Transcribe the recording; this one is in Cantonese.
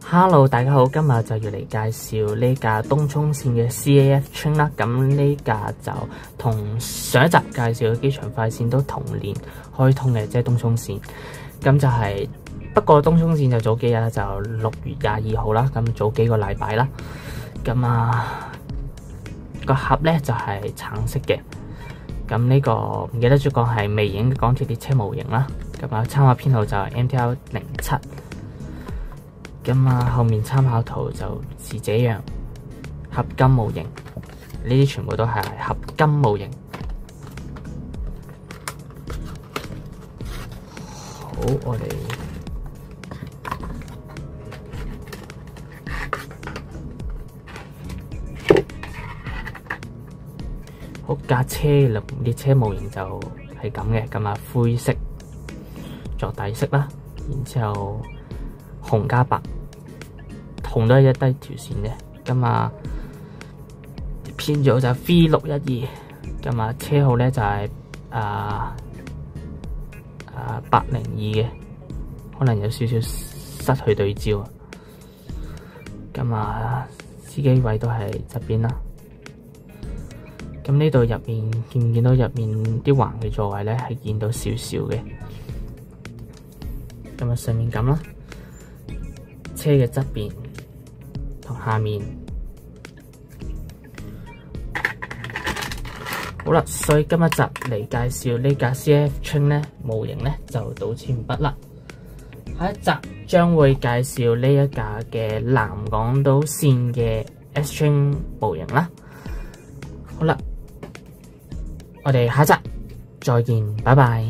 Hello， 大家好，今日就要嚟介紹呢架東涌線嘅 CAF Train 啦。咁呢架就同上一集介紹嘅機場快線都同年開通嘅，即係東涌線。咁就係不過東涌線就早幾日啦，就6月22號啦，咁早幾個禮拜啦。咁個盒咧就係橙色嘅。咁呢個唔記得咗講係微型嘅港鐵列車模型啦。咁參考編號就係 MTL07。咁後面參考圖就是這樣，合金模型，呢啲全部都係合金模型。好，我哋好架車列車模型就係咁嘅，咁灰色作底色啦，然之後紅加白，紅都係一低條線嘅。咁編組就 V612，咁車號咧就係802嘅，可能有少少失去對焦。咁司機位都係側邊啦。咁呢度入面見唔見到入面啲橫嘅座位咧係見到少少嘅。咁上面咁啦。車嘅側邊同下面，好啦，所以今日集嚟介紹呢架 CAF Train 咧模型咧就到此完畢啦。下一集將會介紹呢一架嘅南港島線嘅 S Train 模型啦。好啦，我哋下一集再見，拜拜。